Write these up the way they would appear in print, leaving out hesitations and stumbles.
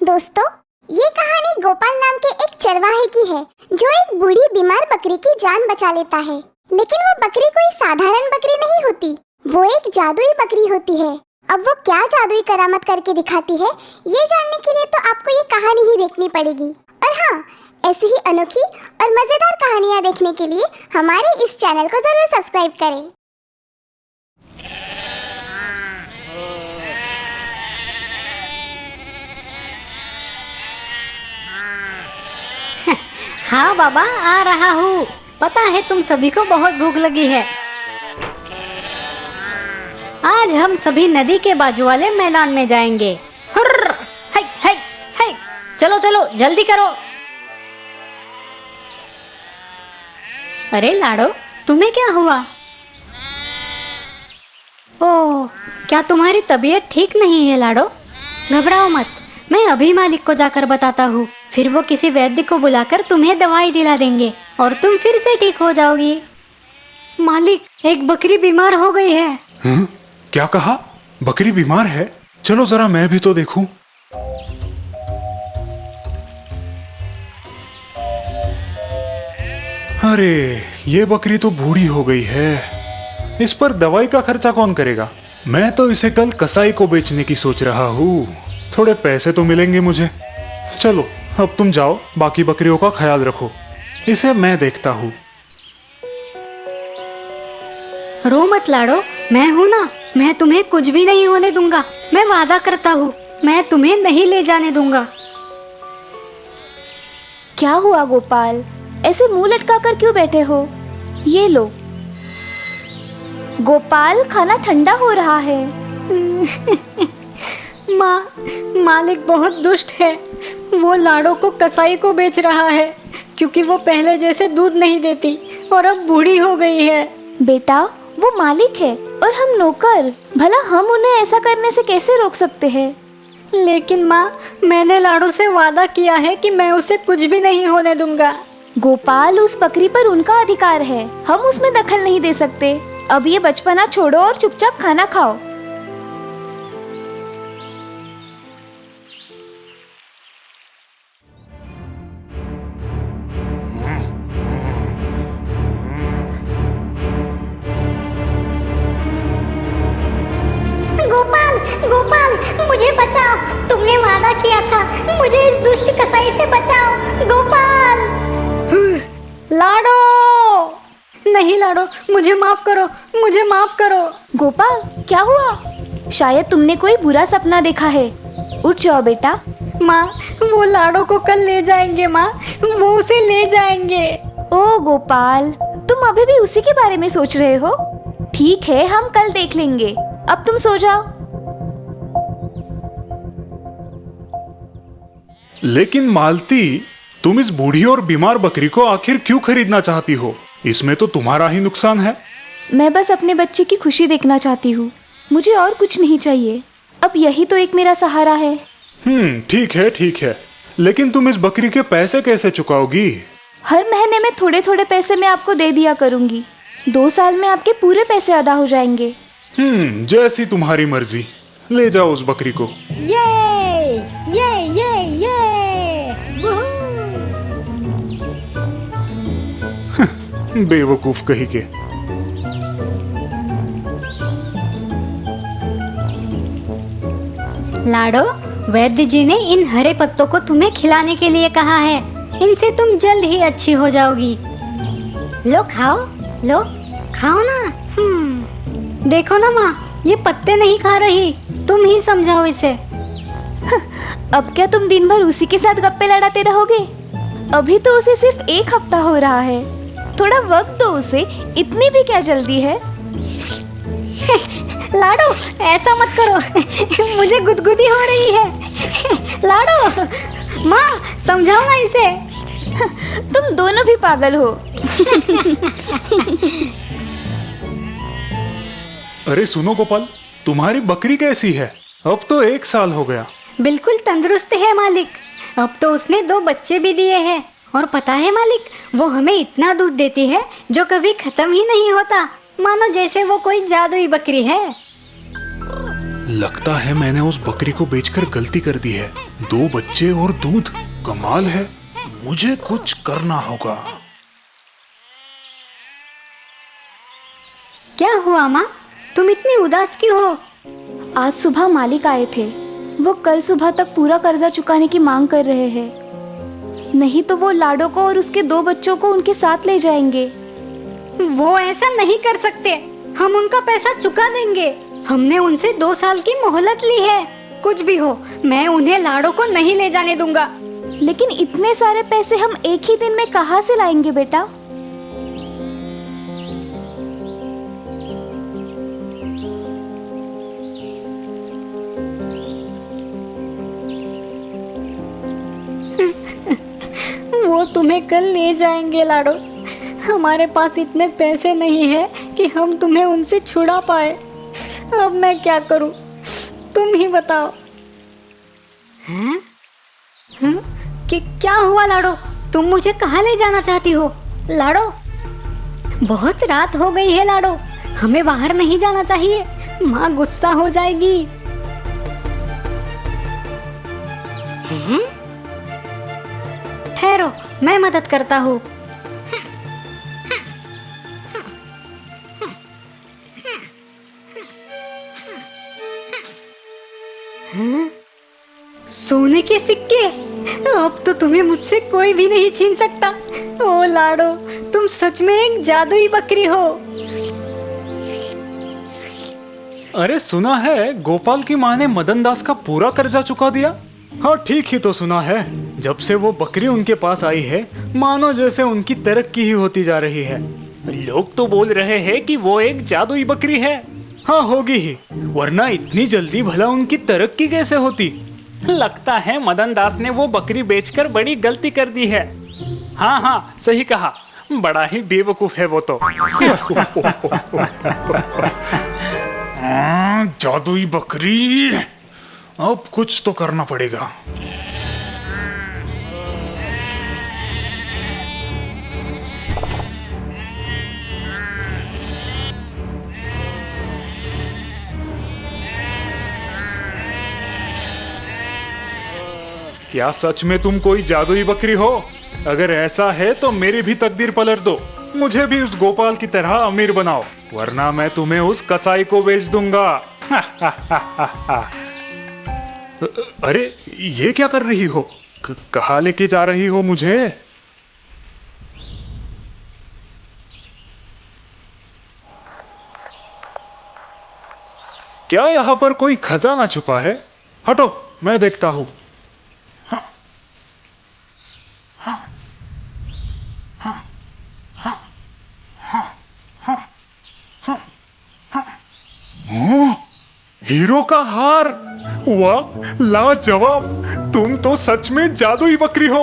दोस्तों, ये कहानी गोपाल नाम के एक चरवाहे की है जो एक बूढ़ी बीमार बकरी की जान बचा लेता है। लेकिन वो बकरी कोई साधारण बकरी नहीं होती, वो एक जादुई बकरी होती है। अब वो क्या जादुई करामत करके दिखाती है, ये जानने के लिए तो आपको ये कहानी ही देखनी पड़ेगी। और हाँ, ऐसी ही अनोखी और मजेदार कहानियाँ देखने के लिए हमारे इस चैनल को जरूर सब्सक्राइब करें। हाँ बाबा, आ रहा हूँ। पता है तुम सभी को बहुत भूख लगी है। आज हम सभी नदी के बाजू वाले मैदान में जाएंगे। हुर्र, हाय हाय हाय, चलो चलो जल्दी करो। अरे लाडो, तुम्हें क्या हुआ? ओह, क्या तुम्हारी तबीयत ठीक नहीं है लाडो? घबराओ मत, मैं अभी मालिक को जाकर बताता हूँ। फिर वो किसी वैद्य को बुलाकर तुम्हें दवाई दिला देंगे और तुम फिर से ठीक हो जाओगी। मालिक, एक बकरी बीमार हो गई है। क्या कहा? बकरी बीमार है? चलो जरा मैं भी तो देखूं। अरे, ये बकरी तो बूढ़ी हो गई है। इस पर दवाई का खर्चा कौन करेगा? मैं तो इसे कल कसाई को बेचने की सोच रहा हूँ। थोड़े पैसे तो मिलेंगे मुझे। चलो, अब तुम जाओ, बाकी बकरियों का ख्याल रखो। इसे मैं देखता हूँ। रो मत लाडो, मैं हूँ ना। मैं तुम्हें कुछ भी नहीं होने दूंगा। मैं वादा करता हूँ, मैं तुम्हें नहीं ले जाने दूंगा। क्या हुआ गोपाल, ऐसे मुंह लटका कर क्यों बैठे हो? ये लो गोपाल, खाना ठंडा हो रहा है। माँ, मालिक बहुत दुष्ट है। वो लाडो को कसाई को बेच रहा है क्योंकि वो पहले जैसे दूध नहीं देती और अब बूढ़ी हो गई है। बेटा, वो मालिक है और हम नौकर। भला हम उन्हें ऐसा करने से कैसे रोक सकते हैं? लेकिन माँ, मैंने लाडो से वादा किया है कि मैं उसे कुछ भी नहीं होने दूंगा। गोपाल, उस बकरी पर उनका अधिकार है, हम उसमें दखल नहीं दे सकते। अब ये बचपना छोड़ो और चुपचाप खाना खाओ। गोपाल, गोपाल, मुझे बचाओ। तुमने वादा किया था, मुझे इस दुष्ट कसाई से बचाओ। गोपाल! लाडो! नहीं लाडो, मुझे माफ करो, मुझे माफ करो। गोपाल, क्या हुआ? शायद तुमने कोई बुरा सपना देखा है। उठ जाओ बेटा। माँ, वो लाडो को कल ले जाएंगे। माँ, वो उसे ले जाएंगे। ओ गोपाल, तुम अभी भी उसी के बारे में सोच रहे हो? ठीक है, हम कल देख लेंगे। अब तुम सो जाओ। लेकिन मालती, तुम इस बूढ़ी और बीमार बकरी को आखिर क्यों खरीदना चाहती हो? इसमें तो तुम्हारा ही नुकसान है। मैं बस अपने बच्चे की खुशी देखना चाहती हूँ। मुझे और कुछ नहीं चाहिए। अब यही तो एक मेरा सहारा है। ठीक है। लेकिन तुम इस बकरी के पैसे कैसे चुकाओगी? हर महीने में थोड़े थोड़े पैसे मैं आपको दे दिया करूँगी। 2 साल में आपके पूरे पैसे अदा हो जाएंगे। जैसी तुम्हारी मर्जी। ले जाओ उस बकरी को। ये बेवकूफ कही के। लाडो, वैद्य जी ने इन हरे पत्तों को तुम्हें खिलाने के लिए कहा है। इनसे तुम जल्द ही अच्छी हो जाओगी। लो खाओ, लो खाओ ना। देखो ना माँ, ये पत्ते नहीं खा रही। तुम ही समझाओ इसे। अब क्या तुम दिन भर उसी के साथ गप्पे लड़ाते रहोगे? अभी तो उसे सिर्फ 1 हफ्ता हो रहा है। थोड़ा वक्त दो उसे, इतनी भी क्या जल्दी है? लाडो, ऐसा मत करो। मुझे गुदगुदी हो रही है। लाडो, माँ समझाओ ना इसे। तुम दोनों भी पागल हो। अरे सुनो गोपाल, तुम्हारी बकरी कैसी है? अब तो 1 साल हो गया। बिल्कुल तंदुरुस्त है मालिक। अब तो उसने 2 बच्चे भी दिए हैं। और पता है मालिक, वो हमें इतना दूध देती है जो कभी खत्म ही नहीं होता, मानो जैसे वो कोई जादुई बकरी है। लगता है मैंने उस बकरी को बेचकर गलती कर दी है। 2 बच्चे और दूध, कमाल है। मुझे कुछ करना होगा। क्या हुआ माँ, तुम इतनी उदास क्यों हो? आज सुबह मालिक आए थे। वो कल सुबह तक पूरा कर्जा चुकाने की मांग कर रहे हैं, नहीं तो वो लाडो को और उसके 2 बच्चों को उनके साथ ले जाएंगे। वो ऐसा नहीं कर सकते। हम उनका पैसा चुका देंगे। हमने उनसे 2 साल की मोहलत ली है। कुछ भी हो, मैं उन्हें लाडो को नहीं ले जाने दूंगा। लेकिन इतने सारे पैसे हम एक ही दिन में कहाँ से लाएंगे बेटा? वो तुम्हें कल ले जाएंगे लाडो। हमारे पास इतने पैसे नहीं है कि हम तुम्हें उनसे छुड़ा पाए। अब मैं क्या करूं, तुम ही बताओ। हैं? कि क्या हुआ लाडो? तुम मुझे कहाँ ले जाना चाहती हो लाडो? बहुत रात हो गई है लाडो, हमें बाहर नहीं जाना चाहिए। माँ गुस्सा हो जाएगी। हैं? ठहरो, मैं मदद करता हूँ। सोने के सिक्के, अब तो तुम्हें मुझसे कोई भी नहीं छीन सकता। ओ लाडो, तुम सच में एक जादुई बकरी हो। अरे सुना है गोपाल की माँ ने मदन दास का पूरा कर्जा चुका दिया। हाँ ठीक ही तो सुना है। जब से वो बकरी उनके पास आई है, मानो जैसे उनकी तरक्की ही होती जा रही है। लोग तो बोल रहे हैं कि वो एक जादुई बकरी है। हाँ होगी ही, वरना इतनी जल्दी भला उनकी तरक्की कैसे होती। लगता है मदन दास ने वो बकरी बेचकर बड़ी गलती कर दी है। हाँ हाँ सही कहा, बड़ा ही बेवकूफ है वो तो। जादुई बकरी, अब कुछ तो करना पड़ेगा। क्या सच में तुम कोई जादुई बकरी हो? अगर ऐसा है तो मेरी भी तकदीर पलट दो। मुझे भी उस गोपाल की तरह अमीर बनाओ, वरना मैं तुम्हें उस कसाई को बेच दूंगा। अरे ये क्या कर रही हो? कहाँ लेके जा रही हो मुझे? क्या यहाँ पर कोई खजाना छुपा है? हटो, मैं देखता हूँ। हीरो का हार, वाह लाजवाब। तुम तो सच में जादुई बकरी हो।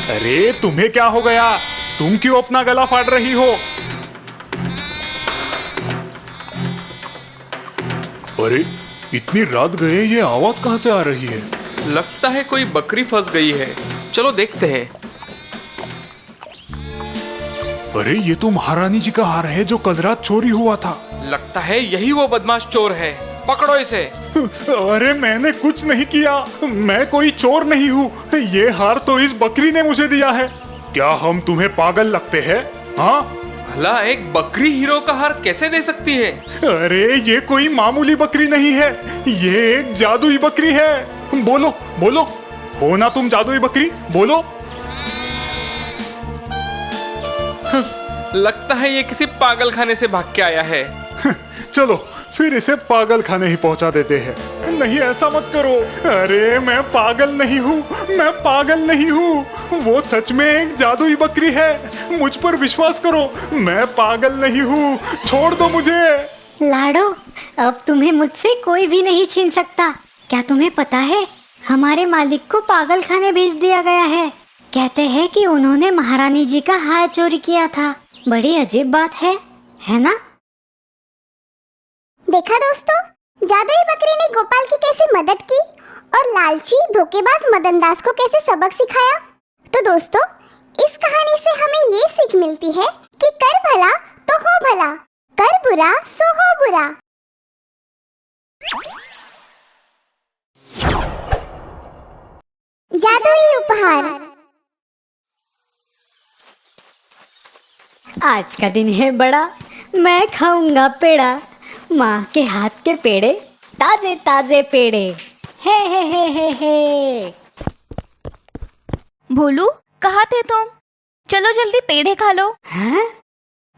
अरे तुम्हें क्या हो गया? तुम क्यों अपना गला फाड़ रही हो? अरे इतनी रात गए, ये आवाज कहां से आ रही है? लगता है कोई बकरी फंस गई है। चलो देखते हैं। अरे ये तो महारानी जी का हार है जो कल रात चोरी हुआ था। लगता है यही वो बदमाश चोर है। पकड़ो इसे। अरे मैंने कुछ नहीं किया, मैं कोई चोर नहीं हूँ। ये हार तो इस बकरी ने मुझे दिया है। क्या हम तुम्हें पागल लगते हैं? हाँ, भला एक बकरी हीरो का हार कैसे दे सकती है? अरे ये कोई मामूली बकरी नहीं है, ये एक जादुई बकरी है। बोलो बोलो, हो ना तुम जादुई बकरी? बोलो। लगता है ये किसी पागल खाने से भाग के आया है। चलो फिर इसे पागल खाने ही पहुंचा देते हैं। नहीं ऐसा मत करो। अरे मैं पागल नहीं हूँ, मैं पागल नहीं हूँ। वो सच में एक जादुई बकरी है, मुझ पर विश्वास करो। मैं पागल नहीं हूँ, छोड़ दो मुझे। लाडो, अब तुम्हें मुझसे कोई भी नहीं छीन सकता। क्या तुम्हें पता है, हमारे मालिक को पागल खाने भेज दिया गया है। कहते हैं कि उन्होंने महारानी जी का हार चोरी किया था। बड़ी अजीब बात है ना? देखा दोस्तों, जादुई बकरी ने गोपाल की कैसे मदद की और लालची धोखेबाज मदन दास को कैसे सबक सिखाया। तो दोस्तों, इस कहानी से हमें ये सीख मिलती है कि कर भला तो हो भला। कर बुरा सो हो बुरा। जादुई उपहार। आज का दिन है बड़ा, मैं खाऊंगा पेड़ा, माँ के हाथ के पेड़े, ताजे ताजे पेड़े। हे। भोलू, कहाँ थे तुम? चलो जल्दी पेड़े खा लो। हाँ?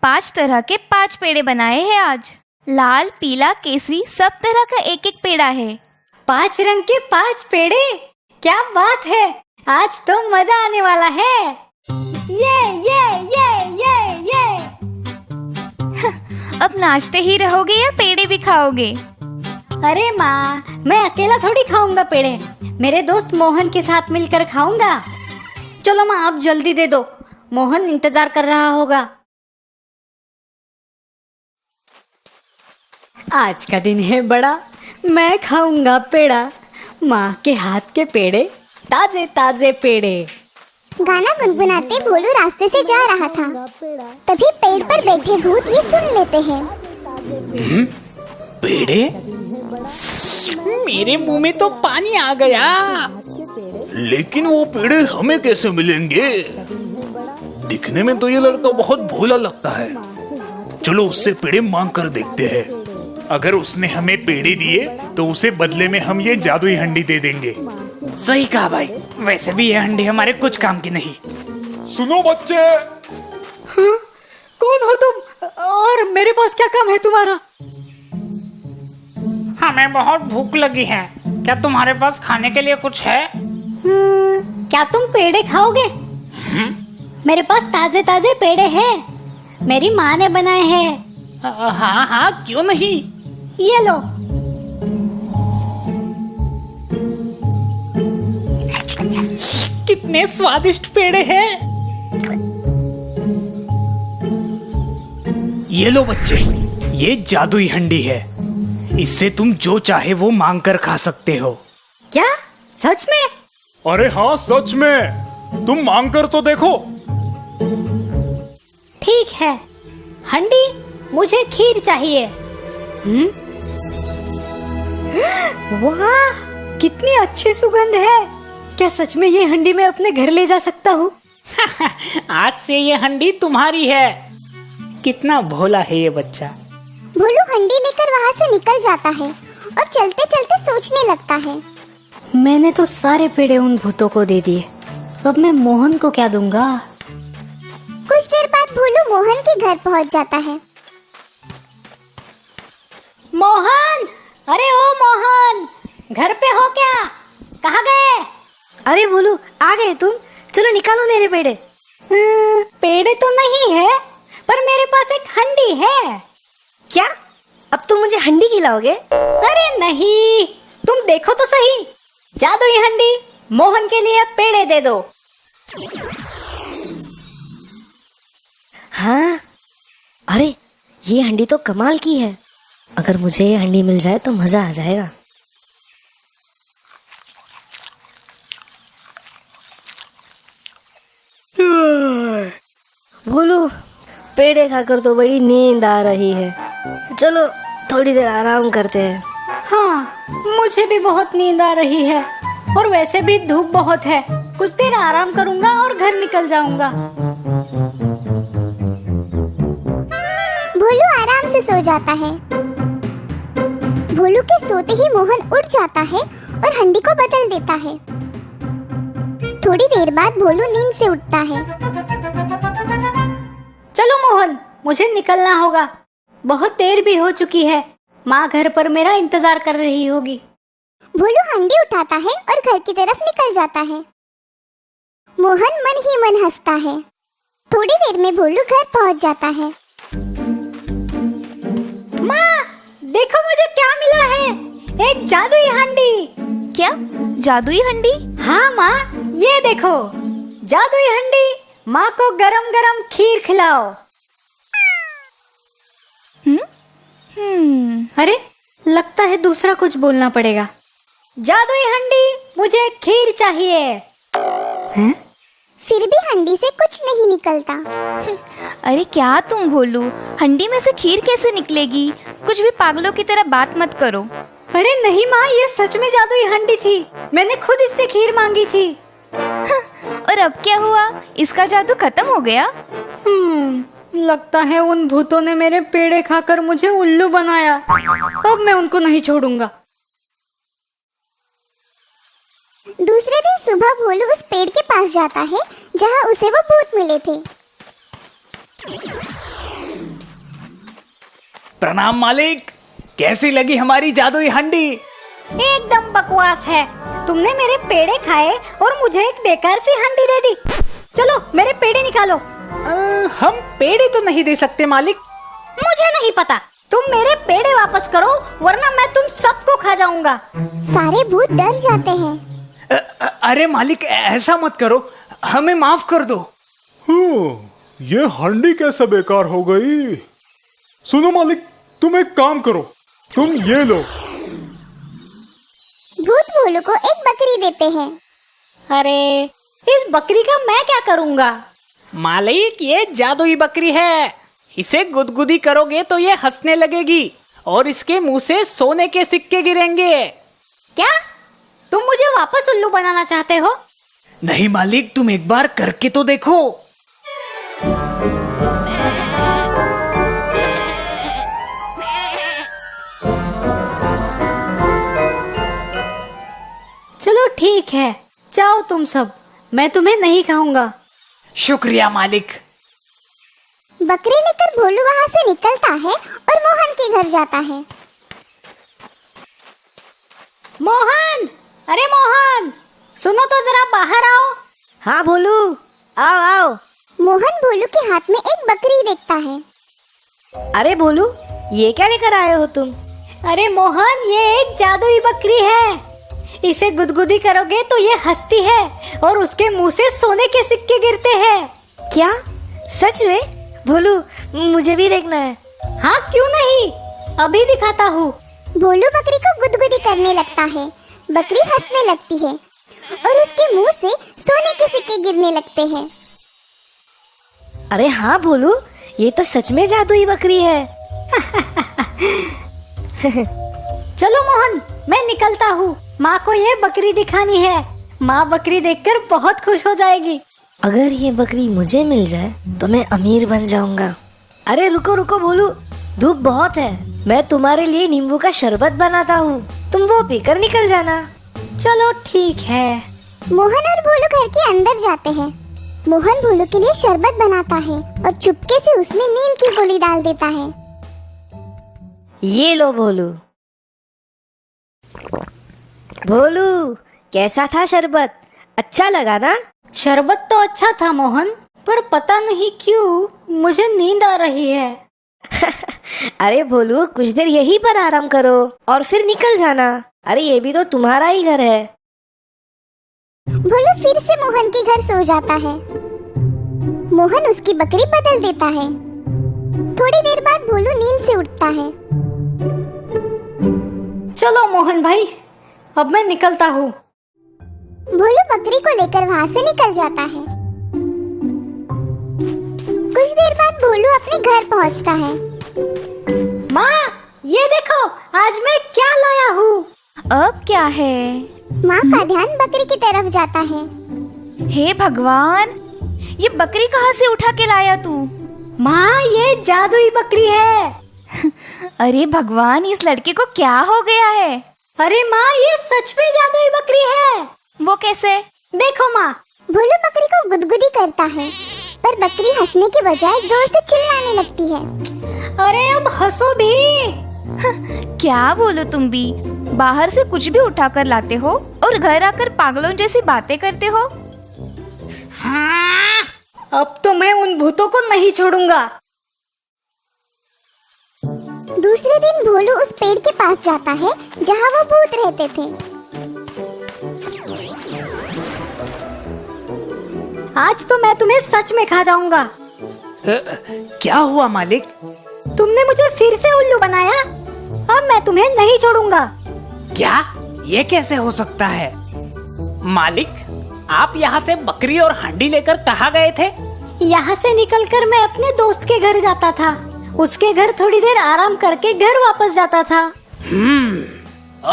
5 तरह के 5 पेड़े बनाए हैं आज। लाल, पीला, केसरी, सब तरह का एक एक पेड़ा है। 5 रंग के 5 पेड़े, क्या बात है। आज तो मजा आने वाला है। ये। अब नाचते ही रहोगे या पेड़े भी खाओगे? अरे माँ, मैं अकेला थोड़ी खाऊंगा पेड़े, मेरे दोस्त मोहन के साथ मिलकर खाऊंगा। चलो माँ, आप जल्दी दे दो, मोहन इंतजार कर रहा होगा। आज का दिन है बड़ा, मैं खाऊंगा पेड़ा, माँ के हाथ के पेड़े, ताजे ताजे पेड़े। गाना गुनगुनाते भोलू रास्ते से जा रहा था। तभी पेड़ पर बैठे भूत ये सुन लेते हैं। पेड़े? मेरे मुंह में तो पानी आ गया। लेकिन वो पेड़े हमें कैसे मिलेंगे? दिखने में तो ये लड़का बहुत भोला लगता है। चलो उससे पेड़े मांग कर देखते हैं। अगर उसने हमें पेड़े दिए तो उसे बदले में हम ये जादुई हंडी दे देंगे। सही कहा भाई। वैसे भी ये हंडी हमारे कुछ काम की नहीं। सुनो बच्चे। कौन हो तुम और मेरे पास क्या काम है तुम्हारा? हमें बहुत भूख लगी है, क्या तुम्हारे पास खाने के लिए कुछ है? क्या तुम पेड़े खाओगे? मेरे पास ताजे ताजे पेड़े हैं, मेरी माँ ने बनाए हैं। हाँ, क्यों नहीं। ये लो। कितने स्वादिष्ट पेड़े हैं। ये लो बच्चे, ये जादुई हंडी है। इससे तुम जो चाहे वो मांग कर खा सकते हो। क्या सच में? अरे हाँ, सच में। तुम मांग कर तो देखो। ठीक है, हंडी, मुझे खीर चाहिए। वाह, कितनी अच्छी सुगंध है। क्या सच में ये हंडी मैं अपने घर ले जा सकता हूँ? आज से ये हंडी तुम्हारी है। कितना भोला है ये बच्चा। भोलू हंडी लेकर वहाँ से निकल जाता है और चलते चलते सोचने लगता है। मैंने तो सारे पेड़े उन भूतों को दे दिए, अब मैं मोहन को क्या दूंगा? कुछ देर बाद भोलू मोहन के घर पहुँच जाता है। मोहन, अरे ओ मोहन, घर पे हो क्या? कहाँ गए? अरे बोलू, आ गए तुम? चलो निकालो मेरे पेड़े। पेड़े तो नहीं है, पर मेरे पास एक हंडी है। क्या? अब तुम मुझे हंडी खिलाओगे? अरे नहीं, तुम देखो तो सही, जादुई हंडी, मोहन के लिए पेड़े दे दो। हाँ, अरे ये हंडी तो कमाल की है। अगर मुझे ये हंडी मिल जाए तो मजा आ जाएगा। बोलू, पेड़े खाकर तो बड़ी नींद आ रही है। चलो थोड़ी देर आराम करते हैं। हाँ, मुझे भी बहुत नींद आ रही है और वैसे भी धूप बहुत है। कुछ देर आराम करूंगा और घर निकल जाऊंगा। भोलू आराम से सो जाता है। भोलू के सोते ही मोहन उठ जाता है और हंडी को बदल देता है। थोड़ी देर बाद भोलू नींद से उठता है। चलो मोहन, मुझे निकलना होगा, बहुत देर भी हो चुकी है। माँ घर पर मेरा इंतजार कर रही होगी। भोलू हंडी उठाता है और घर की तरफ निकल जाता है। मोहन मन ही मन हंसता है। थोड़ी देर में भोलू घर पहुंच जाता है। माँ, देखो मुझे क्या मिला है, एक जादुई हंडी। क्या? जादुई हंडी? हाँ माँ, ये देखो, जादुई हंडी, माँ को गरम गरम खीर खिलाओ। अरे, लगता है दूसरा कुछ बोलना पड़ेगा। जादुई हंडी, मुझे खीर चाहिए। हैं? फिर भी हंडी से कुछ नहीं निकलता। अरे क्या तुम भोलू, हंडी में से खीर कैसे निकलेगी? कुछ भी पागलों की तरह बात मत करो। अरे नहीं माँ, ये सच में जादुई हंडी थी। मैंने खुद इससे खीर मांगी थी। और अब क्या हुआ? इसका जादू खत्म हो गया? लगता है उन भूतों ने मेरे पेड़े खाकर मुझे उल्लू बनाया। अब मैं उनको नहीं छोड़ूंगा। दूसरे दिन सुबह भोलू उस पेड़ के पास जाता है जहाँ उसे वो भूत मिले थे। प्रणाम मालिक, कैसी लगी हमारी जादुई हंडी? एकदम बकवास है। तुमने मेरे पेड़े खाए और मुझे एक बेकार सी हंडी दे दी। चलो मेरे पेड़े निकालो। हम पेड़े तो नहीं दे सकते मालिक। मुझे नहीं पता, तुम मेरे पेड़े वापस करो वरना मैं तुम सबको खा जाऊंगा। सारे भूत डर जाते हैं। अरे मालिक, ऐसा मत करो, हमें माफ कर दो। ये हंडी कैसे बेकार हो गई? सुनो मालिक, तुम एक काम करो, तुम ये लो। भूत भोलू को एक बकरी देते हैं। अरे इस बकरी का मैं क्या करूंगा? मालिक, ये जादुई बकरी है। इसे गुदगुदी करोगे तो ये हंसने लगेगी और इसके मुंह से सोने के सिक्के गिरेंगे। क्या तुम मुझे वापस उल्लू बनाना चाहते हो? नहीं मालिक, तुम एक बार करके तो देखो। चलो ठीक है, जाओ तुम सब, मैं तुम्हें नहीं खाऊंगा। शुक्रिया मालिक। बकरी लेकर भोलू वहाँ से निकलता है और मोहन के घर जाता है। मोहन, अरे मोहन, सुनो तो जरा बाहर आओ। हाँ भोलू, आओ आओ। मोहन भोलू के हाथ में एक बकरी देखता है। अरे भोलू, ये क्या लेकर आए हो तुम? अरे मोहन, ये एक जादुई बकरी है। इसे गुदगुदी करोगे तो ये हंसती है और उसके मुंह से सोने के सिक्के गिरते हैं। क्या सच में? भोलू, मुझे भी देखना है। हाँ क्यों नहीं, अभी दिखाता हूँ। भोलू बकरी को गुदगुदी करने लगता है। बकरी हंसने लगती है और उसके मुंह से सोने के सिक्के गिरने लगते हैं। अरे हाँ भोलू, ये तो सच में जादुई बकरी है। चलो मोहन, मैं निकलता हूँ। माँ को ये बकरी दिखानी है। माँ बकरी देखकर बहुत खुश हो जाएगी। अगर ये बकरी मुझे मिल जाए तो मैं अमीर बन जाऊंगा। अरे रुको रुको भोलू, धूप बहुत है। मैं तुम्हारे लिए नींबू का शरबत बनाता हूँ, तुम वो पीकर निकल जाना। चलो ठीक है। मोहन और भोलू घर के अंदर जाते हैं। मोहन भोलू के लिए शरबत बनाता है और चुपके से उसमें नीम की गोली डाल देता है। ये लो भोलू। भोलू, कैसा था शरबत? अच्छा लगा ना? शरबत तो अच्छा था मोहन, पर पता नहीं क्यों मुझे नींद आ रही है। अरे भोलू, कुछ देर यहीं पर आराम करो और फिर निकल जाना। अरे ये भी तो तुम्हारा ही घर है। भोलू फिर से मोहन के घर सो जाता है। मोहन उसकी बकरी बदल देता है। थोड़ी देर बाद भोलू नींद से उठता है। चलो मोहन भाई, अब मैं निकलता हूँ। भोलू बकरी को लेकर वहाँ से निकल जाता है। कुछ देर बाद भोलू अपने घर पहुँचता है। माँ, ये देखो आज मैं क्या लाया हूँ। अब क्या है? माँ का ध्यान बकरी की तरफ जाता है। हे भगवान, ये बकरी कहाँ से उठा के लाया तू? माँ, ये जादुई बकरी है। अरे भगवान, इस लड़के को क्या हो गया है? अरे माँ, ये सच में जादुई बकरी है। वो कैसे? देखो माँ। भोलू बकरी को गुदगुदी करता है, पर बकरी हंसने के बजाय जोर से चिल्लाने लगती है। अरे अब हंसो भी। क्या बोलो तुम भी? बाहर से कुछ भी उठा कर लाते हो और घर आकर पागलों जैसी बातें करते हो। हाँ, अब तो मैं उन भूतों को नहीं छोड़ूंगा। दूसरे दिन भोलू उस पेड़ के पास जाता है जहाँ वो भूत रहते थे। आज तो मैं तुम्हें सच में खा जाऊंगा। क्या हुआ मालिक? तुमने मुझे फिर से उल्लू बनाया। अब मैं तुम्हें नहीं छोड़ूंगा। क्या? ये कैसे हो सकता है? मालिक, आप यहाँ से बकरी और हांडी लेकर कहाँ गए थे? यहाँ से निकलकर मैं अपने दोस्त के घर जाता था। उसके घर थोड़ी देर आराम करके घर वापस जाता था।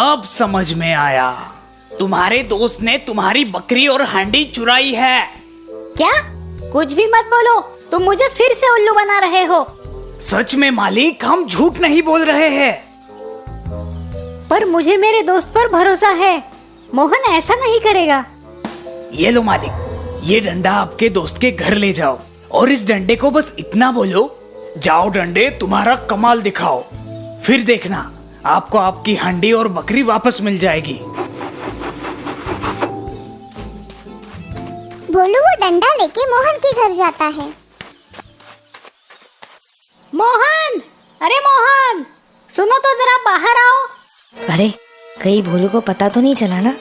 अब समझ में आया, तुम्हारे दोस्त ने तुम्हारी बकरी और हांडी चुराई है। क्या? कुछ भी मत बोलो, तुम मुझे फिर से उल्लू बना रहे हो। सच में मालिक, हम झूठ नहीं बोल रहे हैं। पर मुझे मेरे दोस्त पर भरोसा है, मोहन ऐसा नहीं करेगा। ये लो मालिक, ये डंडा आपके दोस्त के घर ले जाओ और इस डंडे को बस इतना बोलो, जाओ डंडे तुम्हारा कमाल दिखाओ। फिर देखना, आपको आपकी हांडी और बकरी वापस मिल जाएगी। भोलू वो डंडा लेके मोहन के घर जाता है। मोहन, अरे मोहन, सुनो तो जरा बाहर आओ। अरे कहीं भोलू को पता तो नहीं चला ना?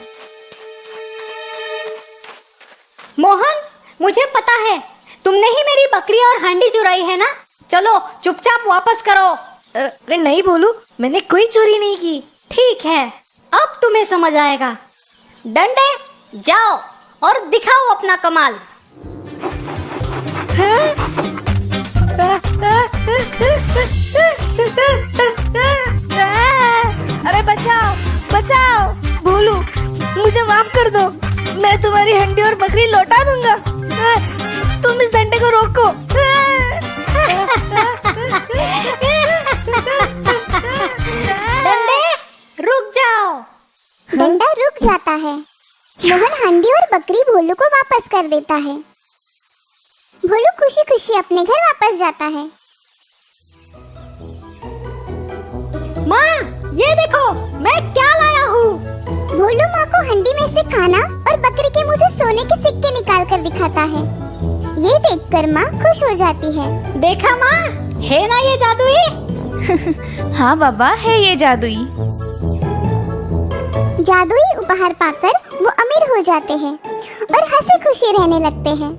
मोहन, मुझे पता है तुमने ही मेरी बकरी और हांडी चुराई है ना। चलो चुपचाप वापस करो। अरे नहीं भोलू, मैंने कोई चोरी नहीं की। ठीक है, अब तुम्हें समझ आएगा। डंडे, जाओ और दिखाओ अपना कमाल। अरे बचाओ बचाओ, भोलू मुझे माफ कर दो, मैं तुम्हारी हंडी और बकरी लौटा दूंगा। तुम इस डंडे को रोको। डंडे, रुक जाओ। डंडा रुक जाता है। मोहन हांडी और बकरी भोलू को वापस कर देता है। भोलू खुशी खुशी अपने घर वापस जाता है। माँ, ये देखो मैं क्या लाया हूँ। भोलू माँ को हंडी में से खाना और बकरी के मुंह से सोने के सिक्के निकाल कर दिखाता है। ये देखकर माँ खुश हो जाती है। देखा माँ, है ना ये जादुई? हाँ बाबा, है ये जादुई। जादुई उपहार पाकर वो अमीर हो जाते हैं और हंसी खुशी रहने लगते हैं।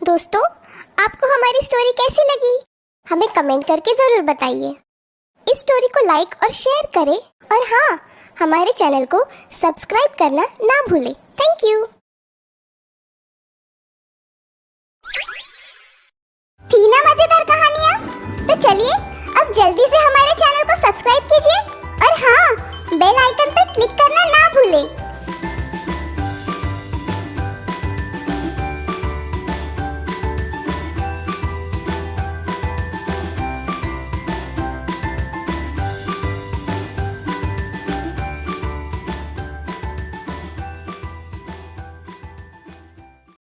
दोस्तों, आपको हमारी स्टोरी कैसी लगी? हमें कमेंट करके जरूर बताइए। इस स्टोरी को लाइक और शेयर करें और हाँ, हमारे चैनल को सब्सक्राइब करना ना भूलें। Thank you. थी ना मजेदार कहानियाँ? तो चलिए